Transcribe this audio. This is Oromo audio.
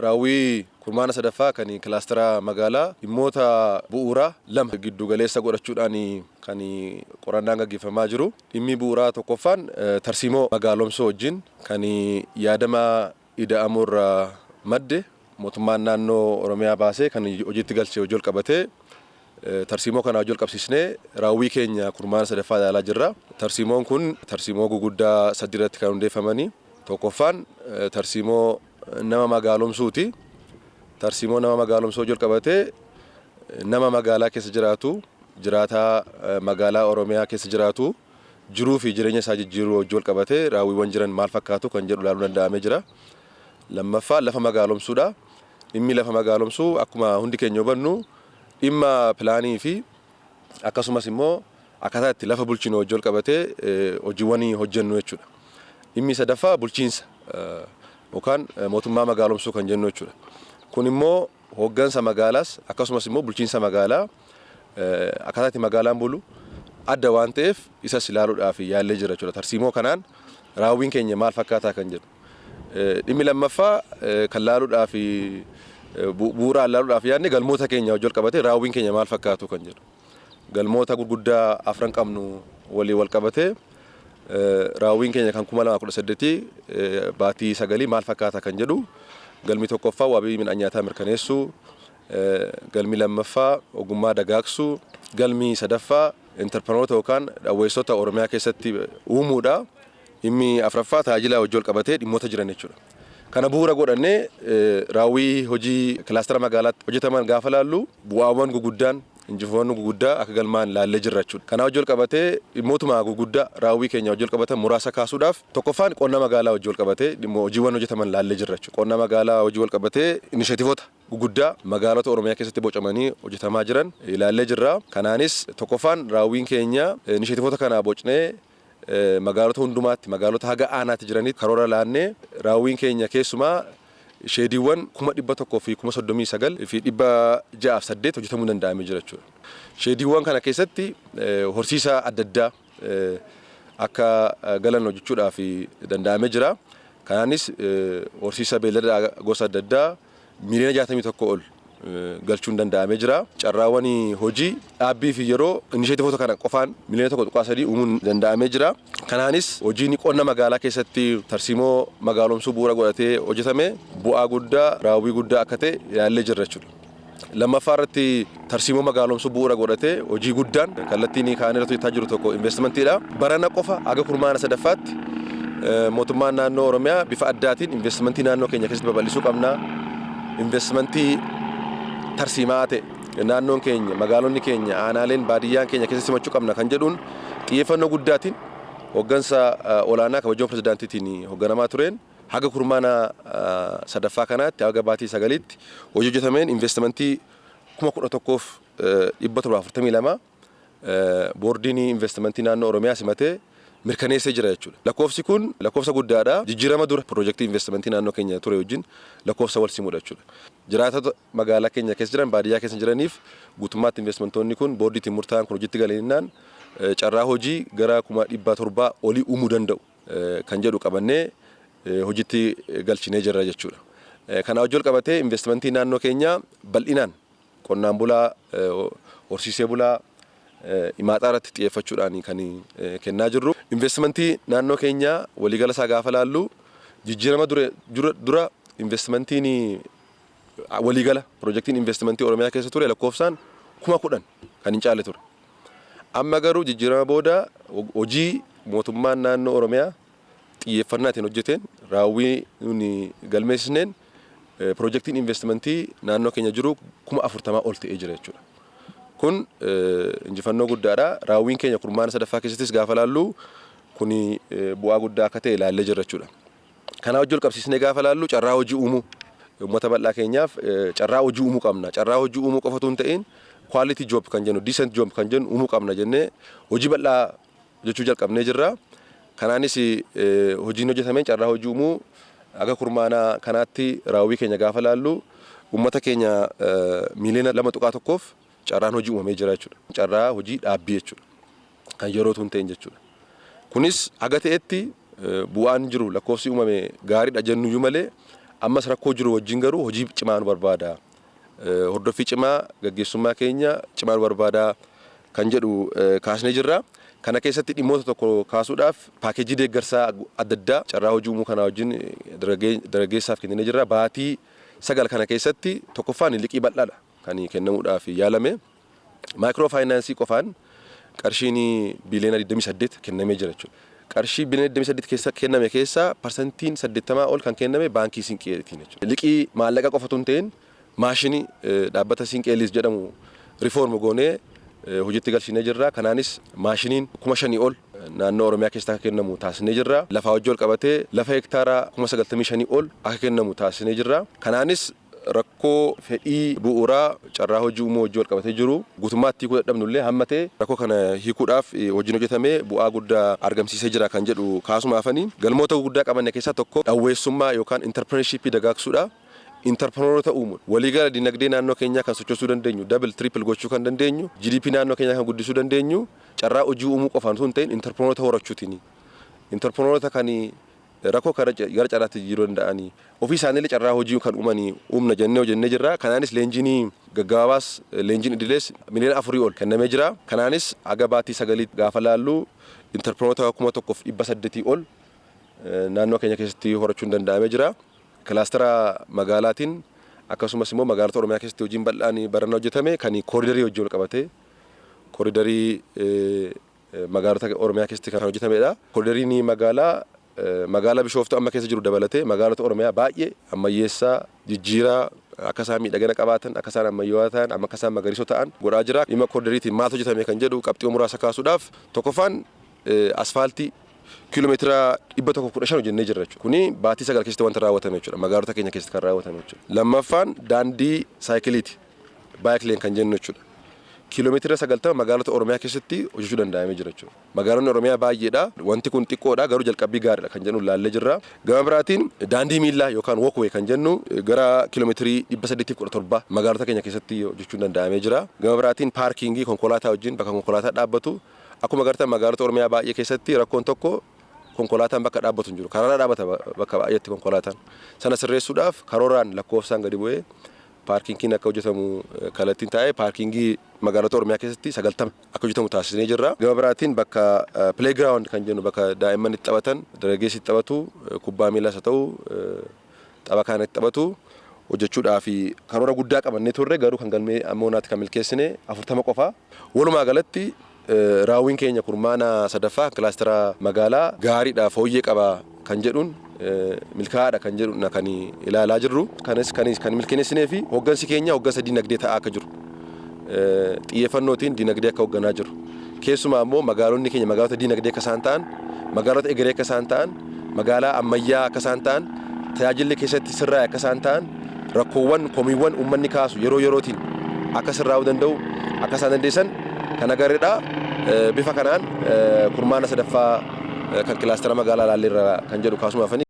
raawwii kurmaana sadaffaa kan kilaastara magaalaa dhimmoota bu'uuraa lama giddu galeessa godhachuudhaan kan qorannaan gaggeeffamaa jiru. Dhimmi bu'uuraa tokkoffaan tarsiimoo magaalomsuu wajjin kan yaadama ida'amurraa madde mootummaan naannoo Oromiyaa baasee kan hojiitti galchee hojii ol qabatee tarsiimoo kana hojii ol qabsiisnee raawwii keenya kurmaana sadaffaa ilaalaa jirra. Tarsiimoon kun tarsiimoo guguddaa sadii irratti kan hundeeffamanii tokkoffaan tarsiimoo nama magaalomsuuti. Tarsiimoo nama magaalomsuu hojii ol qabatee nama magaalaa keessa jiraatu jiraataa magaalaa Oromiyaa keessa jiraatu jiruu fi jireenya isaa jijjiiruu hojii ol qabatee raawwiiwwan jiran maal fakkaatu kan jedhu ilaaluu danda'amee jira. Lammaffaa lafa magaalomsuudha. Dhimmi lafa magaalomsuu akkuma hundi keenya hubannu dhimma pilaanii fi akkasumas immoo akkaataa itti lafa bulchinu hojii ol qabatee hojiiwwan hojjennu jechuudha. Dhimmi sadaffaa bulchiinsa yookaan mootummaa magaalomsuu kan jennu jechuudha. Kun immoo hooggansa magaalaas akkasumas immoo bulchiinsa magaalaa akkaataa itti magaalaan bulu adda waan ta'eef isas ilaaluudhaaf yaallee jira jechuudha. Tarsiimoo kanaan raawwiin keenya maal fakkaataa kan jedhu. Dhimmi lammaffaa kan ilaaluudhaaf bu'uuraan ilaaluudhaaf yaadne galmoota keenya hojii ol qabatee raawwiin keenya maal fakkaatu kan jedhu. Galmoota gurguddaa afran qabnu walii wal qabatee raawwiin keenya kan 2018 baatii 9 maal fakkaata kan jedhu. Galmi tokkoffaa wabii midhaan nyaataa mirkaneessuu, galmi lammaffaa ogummaa dagaagsuu, galmi sadaffaa interpreneurota yookaan dhawweessota Oromiyaa keessatti uumuudha. Dhimmi afraffaa tajaajila hojii ol qabatee dhimmoota jiran jechuudha. Kana bu'uura godhannee raawwii hojii kilaastara magaalaatti hojjetaman gaafa laallu bu'aawwan guguddaan injifannoon guguddaa akka galmaan laallee jirra jechuudha. Kana hojii ol qabatee dhimmootuma guguddaa raawwii keenya hojii ol qabatan muraasa kaasuudhaaf tokkoffaan qonna magaalaa hojii ol qabatee dhimmo hojiiwwan hojjetaman laallee jirra jechuudha. Qonna magaalaa hojii ol qabatee inishatiivota guguddaa magaalota Oromiyaa keessatti bocamanii hojjetamaa jiran ilaallee jirra. Kanaanis tokkoffaan raawwiin keenya inishatiivota kana bocnee magaalota hundumaatti magaalota haga aanaatti jiranitti karoora laannee raawwiin keenya keessumaa sheediiwwan 100 fi 39 fi 608 hojjetamuu danda'amee jira jechuudha. Sheediiwwan kana keessatti horsiisa adda addaa akka galan hojjechuudhaaf danda'amee jira. Kanaanis horsiisa beellada gosa adda addaa miliyoona 61 ol galchuun danda'amee jira. Carraawwan hojii dhaabbii fi yeroo inishatiivota kana qofaan miliyoona 1.3 uumuun danda'amee jira. Kanaanis hojiin qonna magaalaa keessatti tarsiimoo magaalomsuu bu'uura godhatee hojjetame bu'aa guddaa raawwii guddaa akka ta'e ilaallee jirra jechuudha. Lammaffaa irratti tarsiimoo magaalomsuu bu'uura godhatee hojii guddaan kallattiin kaa'anii irratti hojjetaa jiru tokko investimentiidha. Barana qofa haga kurmaana sadaffaatti mootummaan naannoo Oromiyaa bifa addaatiin investimentii naannoo keenya keessatti babal'isuu qabna. Investimentii tarsiimaa ta'e naannoon keenya magaalonni keenya aanaaleen baadiyyaan keenya keessatti simachuu qabna kan jedhuun xiyyeeffannoo guddaatiin hooggansa olaanaa kabajamoo pirezidaantiitiin hoogganamaa tureen haga kurmaana sadaffaa kanaatti haga baatii 9tti hojii hojjetameen investimentii 11,742 boordiin investimentii naannoo Oromiyaa simatee mirkaneessee jira jechuudha. Lakkoofsi kun lakkoofsa guddaadha. Jijjiirama dura piroojeektii investimentii naannoo keenya ture wajjin lakkoofsa wal simudha jechuudha. Jiraatota magaalaa keenya keessa jiran baadiyyaa keessa jiraniif guutummaatti investimentoonni kun boordiitiin murtaa'an kun hojiitti galaniinaan carraa hojii gara 700 olii uumuu danda'u kan jedhu qabannee hojiitti galchinee jirra jechuudha. Kana hojii ol qabatee investimentii naannoo keenya bal'inaan qonnaan bulaa horsiisee bulaa imaaxaa irratti xiyyeeffachuudhaan kan kennaa jirru. Investimentii naannoo keenya waliigala isaa gaafa laallu jijjiirama dura investimentiin waliigala piroojeektiin investimentii Oromiyaa keessa ture lakkoofsaan 10,000 kan hin caalle ture. Amma garuu jijjiirama booda hojii mootummaan naannoo Oromiyaa xiyyeeffannaatiin hojjeteen raawwii galmeessisneen piroojeektiin investimentii naannoo keenya jiru 40,000 ol ta'ee jira jechuudha. Kun injifannoo guddaadha. Raawwiin keenya kurmaana sadaffaa keessattis gaafa laallu kun bu'aa guddaa akka ta'e ilaallee jirra jechuudha. Kana hojii ol qabsiisnee gaafa laallu carraa hojii uumuu uummata bal'aa keenyaaf carraa hojii uumuu qabna. Carraa hojii uumuu qofatu hin ta'in quality job kan jennu decent job kan jennu uumuu qabna jennee hojii bal'aa hojjechuu jalqabnee jirra. Kanaanis hojiin hojjetameen carraa hojii uumuu aga kurmaana kanaatti raawwii keenya gaafa laallu uummata keenya miliyoona 2.1 carraan hojii uumamee jira jechuudha. Carraa hojii dhaabbii jechuudha. Kan yeroo tun ta'in jechuudha. Kunis aga ta'etti bu'aan jiru lakkoofsi uumame gaariidha jennuyyuu malee ammas rakkoo jiru wajjin garuu hojii cimaa nu barbaada. Hordoffii cimaa gaggeessummaa keenya cimaa nu barbaada kan jedhu kaasnee jirra. Kana keessatti dhimmoota tokko kaasuudhaaf paakeejii deeggarsaa adda addaa carraa hojii uumuu kana wajjin dargaggeessaaf kennee jirra. Baatii 9 kana keessatti tokkoffaan liqii bal'aadha kan kennamuudhaaf yaalame. Maayikiroo faayinaansii qofaan qarshiin biliyoona 28 kennamee jira jechuudha. Qarshii biliyoona 28 keessa kenname keessa parsantiin 80 ol kan kenname baankii Sinqeetiin jechuudha. Liqii maallaqa qofatu hin ta'in maashinii dhaabbata Sinqeelis jedhamu riifoorm goonee hojiitti galchinee jirra. Kanaanis maashiniin 5,000 ol naannoo Oromiyaa keessatti akka kennamu taasisnee jirra. Lafa hojii ol qabatee lafa hektaara 95,000 ol akka kennamu taasisnee jirra. Kanaanis rakkoo fedhii bu'uuraa carraa hojii uumuu hojii wal qabatee jiru guutummaatti hiikuu dadhabnullee hammatee rakkoo kana hiikuudhaaf hojiin hojjetamee bu'aa guddaa argamsiisee jira kan jedhu kaasumaafanii galmoota guddaa qabanne keessaa tokko dhawweessummaa yookaan intarprenershiipii dagaagsuudha. Interpreneurota uumuun waliigala dinagdee naannoo keenyaa kan sochoosuu dandeenyu double triple gochuu kan dandeenyu GDP naannoo keenyaa kan guddisuu dandeenyu carraa hojii uumuu qofaan osoo hin ta'in interpreneurota horachuutiin interpreneurota kan rakkoo gara carraatti jijjiiruu danda'anii ofii isaaniillee carraa hojii kan uumanii humna jennee jirra. Kanaanis leenjiin gaggaabaas leenjiin idilees miliyoona 4 ol kennamee jira. Kanaanis aga baatii 9 gaafa laallu interpreneurota 1,800 ol naannoo keenya keessatti horachuun danda'amee jira. Kilaastera magaalaatiin akkasumas immoo magaalota Oromiyaa keessatti hojiin bal'aan barana hojjetame kan kooriidarii hojii wal qabatee kooriidarii magaalota Oromiyaa keessatti kan hojjetamedha. Kooriidariin magaalaa Bishooftuu amma keessa jiru dabalatee magaalota Oromiyaa baay'ee ammayyeessaa jijjiiraa akka isaan miidhagina qabaatan akka isaan ammayyaawaa ta'an akka isaan magariisoo ta'an godhaa jira. Dhimma kooriidariitiin maal hojjetame kan jedhu qabxii muraasa kaasuudhaaf tokkoffaan asfaaltii kiiloomeetira 115 hojjennee jirra jechuudha. Kuni baatii 9 keessatti wanta raawwatame jechuudha. Magaalota keenya keessatti kan raawwatame jechuudha. Lammaffaan daandii saayikiliiti. Baayikleen kan jennu jechuudha. Kiiloomeetira 90 magaalota Oromiyaa keessatti hojjechuu danda'amee jira jechuudha. Magaalonni Oromiyaa baay'eedha. Wanti kun xiqqoodha garuu jalqabbii gaariidha kan jennu laallee jirra. Gama biraatiin daandii miillaa yookaan walkway kan jennu gara kiiloomeetirii 817 magaalota keenya keessatti hojjechuu danda'amee jira. Gama biraatiin paarkingii konkolaataa wajjin bakka konkolaataa dhaabbatu akkuma agartan magaalota Oromiyaa baay'ee keessatti rakkoon tokko konkolaataan bakka dhaabbatu hin jiru. Karaarra dhaabbata bakka baay'eetti konkolaataan. Sana sirreessuudhaaf karooraan lakkoofsaan gadi bu'ee paarkingiin akka hojjetamu kallattiin taa'ee paarkingii magaalota Oromiyaa keessatti 90 akka hojjetamu taasisnee jirra. Gama biraatiin bakka playground kan jennu bakka daa'imman itti taphatan, dargaggeessi itti taphatu, kubbaa miilaas haa ta'u, tapha kaan itti taphatu hojjechuudhaaf karoora guddaa qabannee turre garuu kan galmee ammonaatti kan milkeessine 40 qofa. Walumaa galatti raawwiin keenya kurmaana sadaffaa kilaastera magaalaa gaariidhaaf fooyyee qaba kan jedhuun milkaa'aadha kan jedhuun kan ilaalaa jirru. Kanis kan milkeessinee fi hoggansi keenya hoggansa dinagdee ta'aa akka jiru. Xiyyeeffannootiin dinagdee akka hogganaa jiru. Keessumaa immoo magaalonni keenya magaalota dinagdee akka isaan ta'an, magaalota egeree akka isaan ta'an, magaalaa ammayyaa akka isaan ta'an, tajaajilli keessatti sirraa akka isaan ta'an, rakkoowwan komiiwwan uummanni kaasu yeroo yerootiin akka sirraa'uu danda'u akka isaan dandeessan kan agarreedha. Bifa kanaan kurmaana sadaffaa kan kilaastera magaalaa laalleerra kan jedhu kaasumaafani.